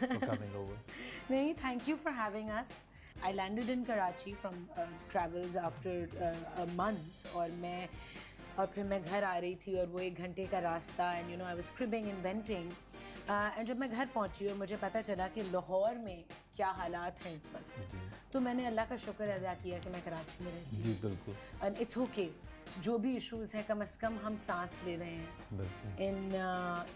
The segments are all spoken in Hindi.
for coming over. नहीं, thank you for having us. I landed in Karachi from travels after a month और फिर मैं घर आ रही थी और वो 1 घंटे का रास्ता and you know I was cribbing and venting and जब मैं घर पहुंची और मुझे पता चला कि लाहौर में क्या हालात हैं इस वक्त, तो मैंने अल्लाह का शुक्र अदा किया कि मैं कराची में रहती हूँ। जी बिल्कुल। And it's okay. जो भी इश्यूज हैं कम से कम हम सांस ले रहे हैं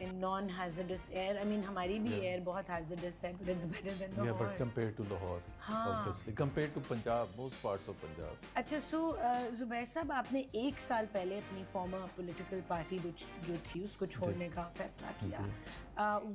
in non-hazardous air. I mean हमारी भी air बहुत hazardous है, but it's better than Lahore. Yeah, but compared to Lahore, obviously compared to Punjab, most parts of Punjab. अच्छा, so जुबैर साहब, आपने 1 साल पहले अपनी फॉर्मर पॉलिटिकल पार्टी जो थी उसको छोड़ने का फैसला किया.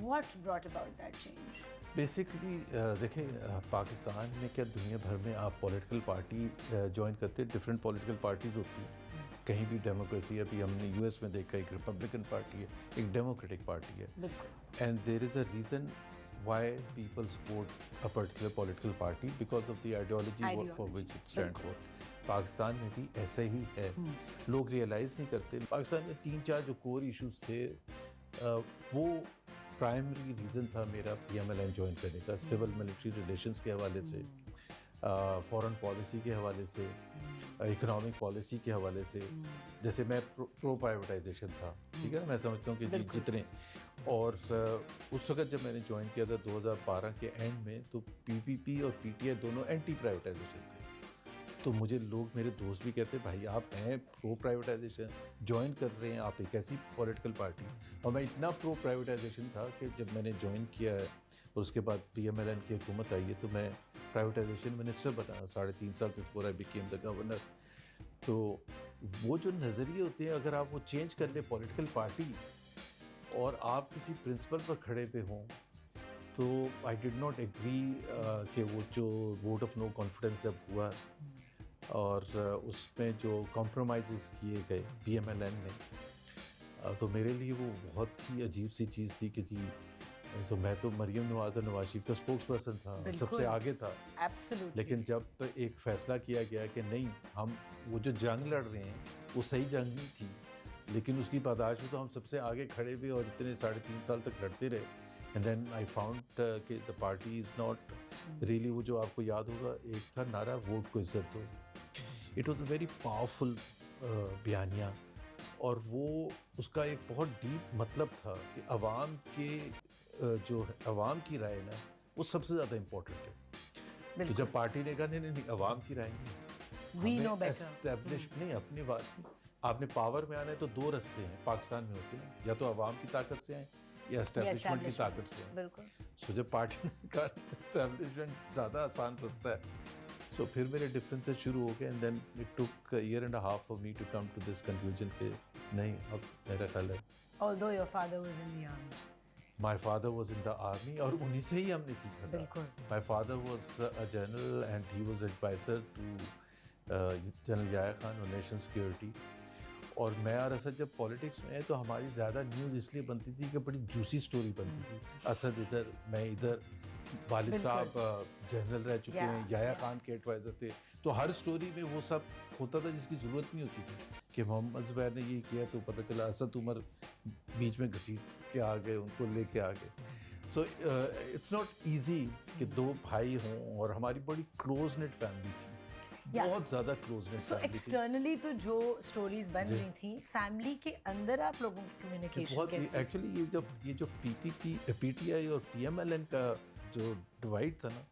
What brought about that change? Basically देखें, पाकिस्तान में क्या दुनिया भर में आप पॉलिटिकल पार्टी ज्वाइन करते हैं, डिफरेंट पॉलिटिकल पार्टीज होती हैं. कहीं भी डेमोक्रेसी, अभी हमने यूएस में देखा, एक रिपब्लिकन पार्टी है, एक डेमोक्रेटिक पार्टी है. And there is a reason why people support a particular political party because of the ideology for which it stands for. Pakistan में भी ऐसा ही है. लोग रियलाइज़ नहीं करते. पाकिस्तान में 3-4 जो कोर इश्यूज थे, वो प्राइमरी रीज़न था मेरा PMLN ज्वाइन करने का. सिविल मिलिट्री रिलेशंस के हवाले से, फॉरेन पॉलिसी के हवाले से, इकोनॉमिक पॉलिसी के हवाले से. जैसे मैं प्रो प्राइवेटाइजेशन था, ठीक है ना, मैं समझता हूँ कि जितने, और उस वक्त जब मैंने ज्वाइन किया था 2012 के एंड में, तो PPP और PTI दोनों एंटी प्राइवेटाइजेशन थे. तो मुझे लोग, मेरे दोस्त भी कहते, भाई आप हैं प्रो प्राइवेटाइजेशन, ज्वाइन कर रहे हैं आप एक ऐसी पॉलिटिकल पार्टी. और मैं इतना प्रो प्राइवेटाइजेशन था कि जब मैंने ज्वाइन किया है और उसके बाद PMLN की हुकूमत आई है, तो मैं प्राइवेटाइजेशन मिनिस्टर बना 3.5 साल before I became the governor. तो वो जो नज़रिए होते हैं, अगर आप वो चेंज कर ले पॉलिटिकल पार्टी और आप किसी प्रिंसिपल पर खड़े पे हों, तो आई डिड नॉट एग्री कि वो जो वोट ऑफ नो कॉन्फिडेंस जब हुआ और उसमें जो कॉम्प्रोमाइज़ किए गए PMLN में, तो मेरे लिए वो बहुत ही अजीब सी चीज़ थी कि जी, तो मैं तो मरियम नवाज़ और नवाज शरीफ का स्पोक्स पर्सन था, सबसे आगे था. Absolutely. लेकिन जब एक फ़ैसला किया गया कि नहीं, हम वो जो जंग लड़ रहे हैं वो सही जंग नहीं थी, लेकिन उसकी पादाश में तो हम सबसे आगे खड़े हुए और इतने 3.5 साल तक लड़ते रहे. एंड देन आई फाउंड कि the party is not really, वो जो आपको याद होगा, एक था नारा, वोट को इज्जत दो. It was a very powerful बयानिया, और वो उसका एक बहुत डीप मतलब था कि अवाम के जो अवाम की राय ना, वो सबसे ज़्यादा इम्पोर्टेंट है. तो जब पार्टी ने कहा नहीं, अवाम की राय नहीं, एस्टैब्लिश नहीं, अपनी बात, आपने पावर में आना है तो 2 रास्ते हैं पाकिस्तान में होते हैं, या तो अवाम की ताकत से आए या एस्टैब्लिशमेंट की ताकत से आए. सो जब पार्टी ने कहा एस्टैब्लिशमेंट ज़्यादा आसान रास्ता है, सो फिर मेरे डिफरेंसेस शुरू हो गए. And then it took a year and a half for me to come to this conclusion कि नहीं, अब मेरा ख्याल है. Although your father was in the army. My father was in the army, और उन्हीं से ही हमने सीखा था. My father was a general and he was advisor to general Yahya Khan और नेशनल सिक्योरिटी. और मैं और असद जब पॉलिटिक्स में आए तो हमारी ज़्यादा न्यूज़ इसलिए बनती थी कि बड़ी जूसी स्टोरी बनती थी. असद इधर, मैं इधर, वालिद साहब जनरल रह चुके हैं, याया खान के एडवाइज़र थे, तो हर स्टोरी में वो सब होता था जिसकी ज़रूरत नहीं होती थी कि मोहम्मद ज़ुबैर ने ये किया, तो पता चला असद उमर बीच में घसीट के आ गए, उनको लेके आ गए. सो इट्स नॉट ईजी कि 2 भाई हों, और हमारी बड़ी क्लोज नेट फैमिली थी, बहुत ज़्यादा क्लोज नेट फैमिली थी. एक्सटर्नली तो जो स्टोरीज बन रही थी, फैमिली के अंदर आप लोगों की कम्युनिकेशन कैसे? एक्चुअली ये जो PPP, PTI और PMLN का जो डिवाइड था ना,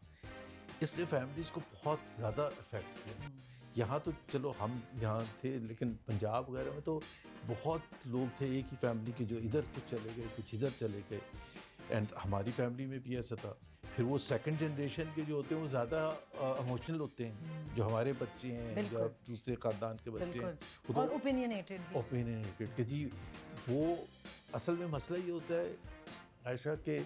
इसने फैमिलीज़ को बहुत ज़्यादा इफेक्ट किया. यहाँ तो चलो हम यहाँ थे, लेकिन पंजाब वगैरह में तो बहुत लोग थे एक ही फैमिली के, जो इधर कुछ चले गए, कुछ इधर चले गए. एंड हमारी फैमिली में भी ऐसा था. फिर वो सेकंड जनरेशन के जो होते हैं वो ज़्यादा इमोशनल होते हैं, जो हमारे बच्चे हैं या दूसरे ख़ानदान के बच्चे हैं, वो और ओपिनियनेटेड कि जी, वो असल में मसला ये होता है आयशा कि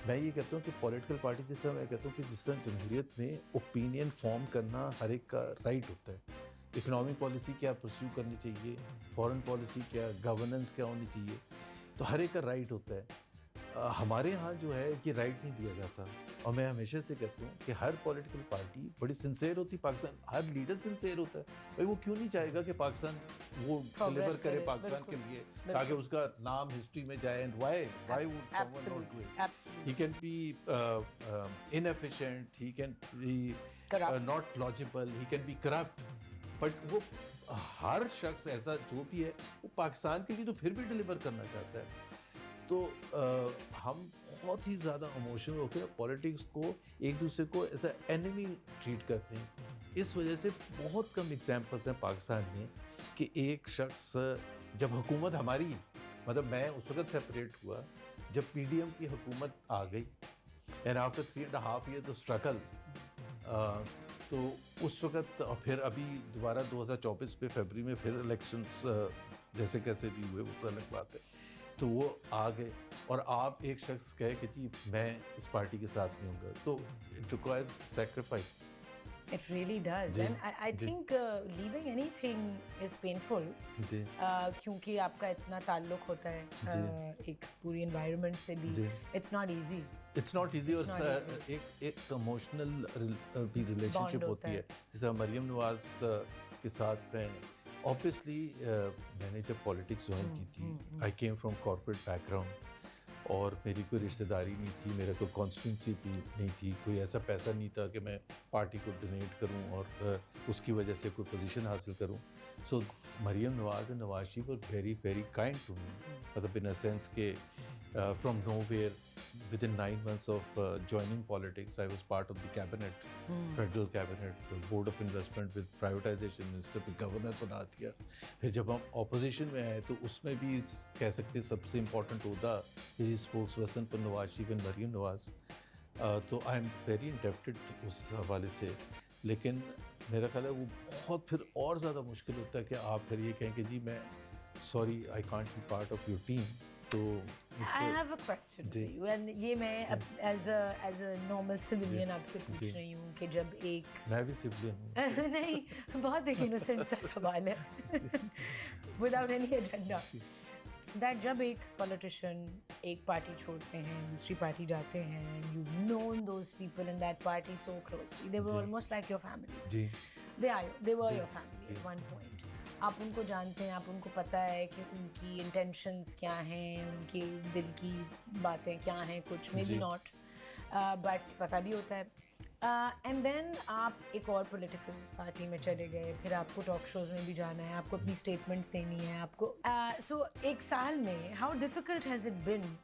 मैं ये कहता हूँ कि पॉलिटिकल पार्टी, जिस तरह मैं कहता हूँ कि जिस तरह जमहूरियत में ओपिनियन फॉर्म करना हर एक का राइट होता है, इकोनॉमिक पॉलिसी क्या परस्यू करनी चाहिए, फॉरेन पॉलिसी क्या, गवर्नेंस क्या होनी चाहिए, तो हर एक का राइट होता है. हमारे यहाँ जो है कि राइट नहीं दिया जाता, और मैं हमेशा से कहता हूँ कि हर पॉलिटिकल पार्टी बड़ी सिंसेयर होती, पाकिस्तान हर लीडर सिंसेयर होता है भाई, वो क्यों नहीं चाहेगा कि पाकिस्तान वो डिलीवर करे पाकिस्तान के लिए, ताकि उसका नाम हिस्ट्री में जाए, and why would someone not do it? He can be inefficient, he can be not logical, he can be corrupt, but वो हर शख्स ऐसा जो भी है वो पाकिस्तान के लिए तो फिर भी डिलीवर करना चाहता है। तो हम बहुत ही ज़्यादा इमोशनल होकर पॉलिटिक्स को एक दूसरे को ऐसा एनिमी ट्रीट करते हैं। इस वजह से बहुत कम एग्जांपल्स हैं पाकिस्तान में कि एक शख्स, जब हुकूमत हमारी, मतलब मैं उस वक्त सेपरेट हुआ जब पीडीएम की हुकूमत आ गई, and after 3.5 years of struggle, तो उस वक्त, और फिर अभी दोबारा 2024 पे फरवरी में फिर इलेक्शंस जैसे कैसे भी हुए, वो तो अलग बात है, तो वो आ गए, और आप एक शख्स कहे कि जी मैं इस पार्टी के साथ नहीं हूँगा, तो it requires sacrifice. It really does, and I think leaving anything is painful. जी। क्योंकि आपका इतना ताल्लुक होता है एक पूरी environment से भी, it's not easy. It's not easy, और एक इमोशनल भी रिलेशनशिप होती है। जैसे मरियम नवाज के साथ मैं ऑब्वियसली, मैंने जब पॉलिटिक्स ज्वाइन की थी, आई केम फ्रॉम कॉर्पोरेट बैकग्राउंड, और मेरी कोई रिश्तेदारी नहीं थी, मेरा कोई कॉन्स्टिट्यूंसी नहीं थी, कोई ऐसा पैसा नहीं था कि मैं पार्टी को डोनेट करूं और उसकी वजह से कोई पोजीशन हासिल करूं। So Maryam Nawaz and Nawaz Sharif were very very kind to me, मतलब इन अ सेंस के from nowhere, within 9 months of joining politics, I was part of the cabinet, federal cabinet, the board of investment with privatization minister, पे governor बना दिया। फिर जब हम opposition में आए तो उसमें भी कह सकते सबसे important होता है स्पोक्स पर्सन पर नवाज शरीफ एंड मरियम नवाज, तो आई एम वेरी इंडेप्टेड उस हवाले से। लेकिन मेरा ख्याल है वो बहुत फिर और ज़्यादा मुश्किल होता है कि आप फिर ये कहें कि जी मैं sorry I can't be part of your team. तो I have a question for you, and ये मैं as a normal civilian आपसे पूछ रही हूँ कि जब एक, मैं भी सिविलियन हूँ नहीं, बहुत एक innocent सा सवाल है, without any agenda, that जब एक politician एक पार्टी छोड़ते हैं दूसरी पार्टी जाते हैं, you've known those people in that party so closely, they were almost like your family, ji, they were your family at one point, आप उनको जानते हैं, आप उनको पता है कि उनकी इंटेंशंस क्या हैं, उनके दिल की बातें क्या हैं, कुछ मे बी नॉट, बट पता भी होता है, एंड देन आप एक और पॉलिटिकल पार्टी में चले गए, फिर आपको टॉक शोज में भी जाना है, आपको अपनी स्टेटमेंट्स देनी है, आपको सो एक साल में how difficult has it been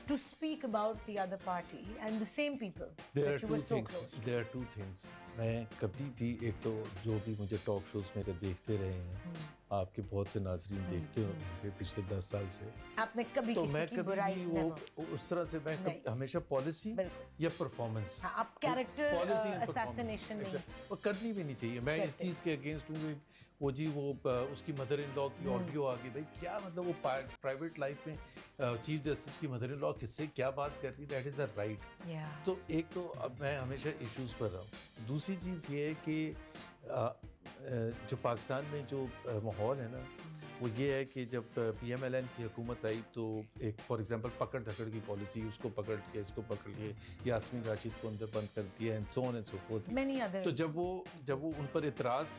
to speak about the other party and the same people that you were so close to? There are two things. मैं कभी भी, एक तो जो भी मुझे टॉक शोज मेरे देखते रहे हैं, आपके बहुत से नाजरीन देखते होंगे पिछले 10 साल से, आपने कभी तो किसी मैं की कभी बुराई भी वो उस तरह से मैं हमेशा पॉलिसी या परफॉर्मेंस, आप कैरेक्टर असैसिनेशन नहीं वो करनी भी नहीं चाहिए। मैं इस चीज़ के अगेंस्ट हूँ। वो जी वो उसकी मदर इन लॉ की ऑडियो आ गई, भाई क्या मतलब वो प्राइवेट लाइफ में चीफ जस्टिस की मदर इन लॉ किससे क्या बात कर रही है, दैट इज़ अ राइट। तो एक तो अब मैं हमेशा इश्यूज़ पर रहा हूँ। दूसरी चीज़ ये है कि जो पाकिस्तान में जो माहौल है ना, वो ये है कि जब PMLN की हुकूमत आई तो एक फॉर एग्जांपल पकड़ धकड़ की पॉलिसी, उसको पकड़ के इसको पकड़ के यास्मीन राशिद को अंदर बंद कर दिया and so on and so fourth. तो जब वो उन पर इतराज़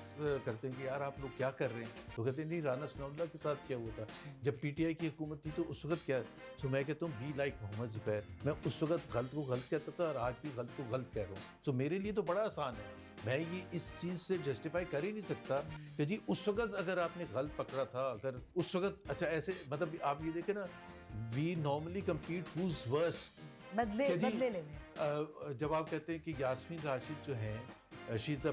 करते हैं कि यार आप लोग क्या कर रहे हैं, तो कहते हैं नहीं राना सनाउल्लाह के साथ क्या हुआ था जब PTI की हुकूमत थी, तो उस वक्त क्या। तो मैं कहता हूँ बी लाइक मोहम्मद ज़ुबैर, मैं उस वक्त गलत को गलत कहता था और आज भी गलत को गलत कह रहा हूँ। तो मेरे लिए तो बड़ा आसान है, मैं ये इस चीज़ से जस्टिफाई कर ही नहीं सकता कि जी उस वक्त अगर आपने गलत पकड़ा था, अगर उस वक्त अच्छा ऐसे, मतलब आप ये देखें ना, we normally compete whose worse, बदले लेने। जब आप कहते हैं कि यास्मीन राशिद जो हैं she is a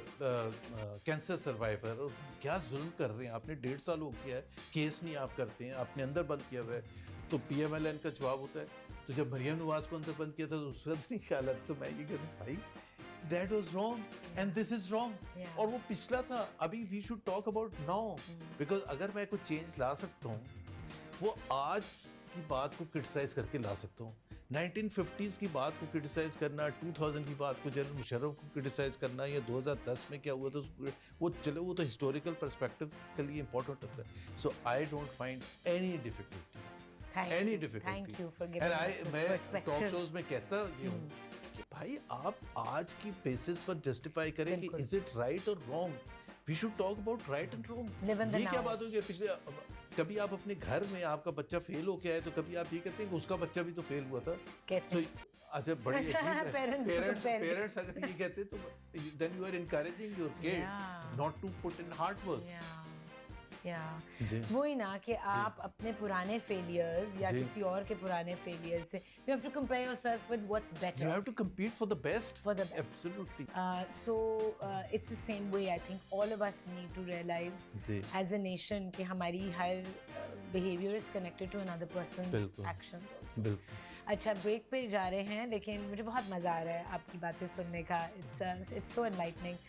cancer survivor, और क्या जुल्म कर रहे हैं, आपने 1.5 साल हो गया है, केस नहीं आप करते हैं, आपने अंदर बंद किया हुआ है, तो PMLN का जवाब होता है। तो जब मरियम नवाज को अंदर बंद किया था तो उस वक्त नहीं ख्याल आता। तो मैं ये कहता हूँ भाई that was wrong and this is wrong, और वो पिछला था, अभी we should talk about now, because अगर मैं कुछ चेंज ला सकता हूँ वो आज की बात को क्रिटिसाइज करके ला सकता हूँ। 1950s की बात को क्रिटिसाइज करना, 2000 की बात को जनरल मुशर्रफ को क्रिटिसाइज करना, या 2010 में क्या हुआ था वो चलो, वो तो हिस्टोरिकल पर्सपेक्टिव के लिए इंपॉर्टेंट होता है। So I don't find any difficulty. any you. difficulty. Thank you for giving And us this मैं perspective. टॉक शोज में कहता ये हूँ कि भाई आप आज की बेसिस पर जस्टिफाई करें कि बिल्कुल। इज इट राइट और wrong. We should talk about right and wrong. Live in the ये क्या now. बात होगी पिछले कभी आप अपने घर में आपका बच्चा फेल हो गया है तो कभी आप ये कहते हैं कि उसका बच्चा भी तो फेल हुआ था. कहते तो हैं। अच्छा बड़ी अजीब है. Parents पेरेंट्स अगर ये कहते तो then you are encouraging your kid Yeah. Not to put in hard work. जी. वही ना कि आप अपने पुराने फेलियर्स या जी. किसी और के पुराने फेलियर्स से you have to compare yourself with what's You better. have to compete for the best. For the best. Absolutely. So it's the same way. I think all of us need to realize जी. as a nation कि हमारी हर behavior is connected to another person's बिल्कुल. actions also. बिल्कुल. अच्छा ब्रेक पे जा रहे हैं लेकिन मुझे बहुत मज़ा आ रहा है आपकी बातें सुनने का. It's so enlightening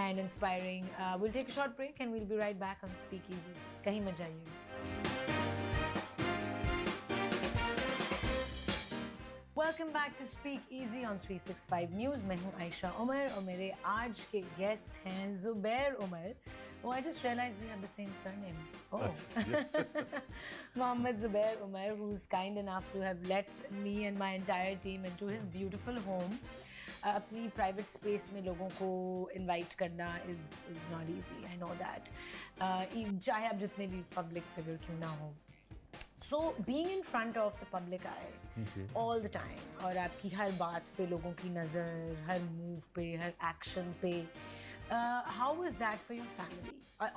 and inspiring. We'll take a short break and we'll be right back on Speak Easy. कहीं मत जाइए. Welcome back to Speak Easy on 365 News. मैं हूँ आयशा उमर और मेरे आज के गेस्ट हैं Zubair Umar. Oh, I just realized we have the same surname. Oh. Mohammed Zubair Umar, who's kind enough to have let me and my entire team into his beautiful home. अपनी प्राइवेट स्पेस में लोगों को इनवाइट करना is not easy. I know that. चाहे आप जितने भी पब्लिक फिगर क्यों ना हो. So being in front of the public I all the time और आपकी हर बात पे लोगों की नज़र, हर मूव पे, हर एक्शन पे, how was that for your family?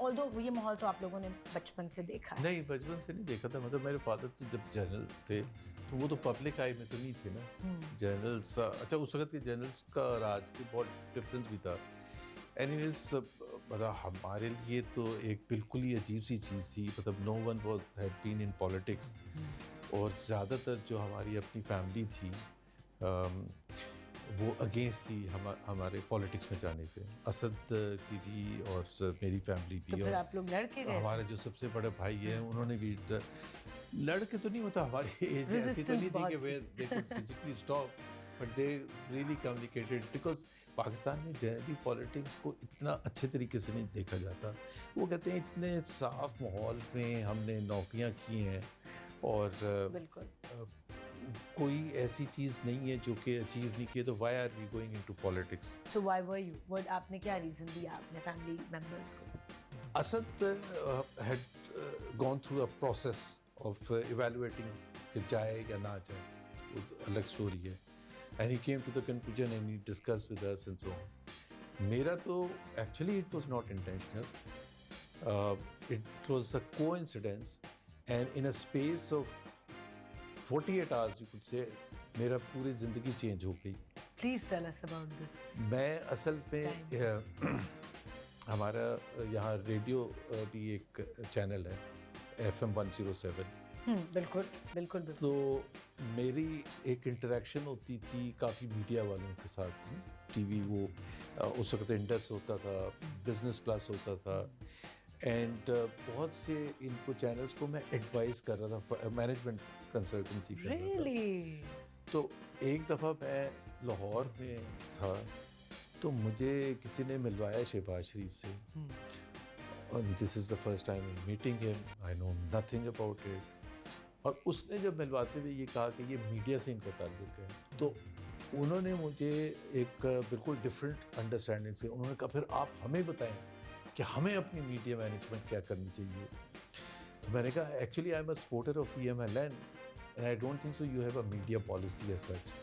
Although ये माहौल तो आप लोगों ने बचपन से देखा है. नहीं बचपन से नहीं देखा था. मतलब मेरे फादर तो जब जनरल थे तो वो तो पब्लिक आई में तो नहीं थे ना. जनरल्स अच्छा उस वक्त के जनरल्स का और आज के बहुत डिफरेंस भी था. एनीवेज मतलब हमारे लिए तो एक बिल्कुल ही अजीब सी चीज़ थी. मतलब no one was had been in politics और ज़्यादातर जो हमारी अपनी फैमिली थी वो अगेंस्ट थी हमारे पॉलिटिक्स में जाने से. असद की भी और मेरी फैमिली तो भी. फिर और आप लोग लड़के गए? हमारे जो सबसे बड़े भाई हैं उन्होंने भी लड़के तो नहीं होता. हमारी एज ऐसी तो नहीं थी कि वे they could physically stop but they really communicated because Pakistan में जनरली पॉलिटिक्स को इतना अच्छे तरीके से नहीं देखा जाता. वो कहते हैं इतने साफ माहौल में हमने नौकरियां की हैं और बिल्कुल. कोई ऐसी चीज़ नहीं है जो कि अचीव नहीं किए तो why are we going into politics. So why were you? What आपने क्या रीजन दिया अपने फैमिली मेंबर्स को? Asad had gone through a process of evaluating कि जाए या ना जाए. वो अलग स्टोरी है. And he came to the conclusion and he discussed with us and so on. मेरा तो actually it was not intentional. It was a coincidence and in a space of 48 hours you could say मेरा पूरी ज़िंदगी चेंज हो गई. Please tell us about this. मैं असल में हमारा यहाँ रेडियो भी एक चैनल है FM 107. बिल्कुल बिल्कुल बिल्कुल. तो मेरी एक इंटरेक्शन होती थी काफ़ी मीडिया वालों के साथ. टीवी वो उस वक्त इंडस होता था, बिजनेस प्लस होता था एंड बहुत से इनको चैनल्स को मैं एडवाइस कर रहा था, मैनेजमेंट कंसल्टेंसी कर रहा था. Really? तो एक दफ़ा मैं लाहौर में था तो मुझे किसी ने मिलवाया शहबाज शरीफ से. And this is the first time I'm meeting him. I know nothing about it. और उसने जब मिलवाते हुए ये कहा कि ये मीडिया से इनका ताल्लुक है तो उन्होंने मुझे एक बिल्कुल डिफरेंट अंडरस्टैंडिंग से उन्होंने कहा फिर आप हमें बताएं कि हमें अपनी मीडिया मैनेजमेंट क्या करनी चाहिए. तो मैंने कहा actually I am a supporter of PMLN and I don't think so you have a media policy as such.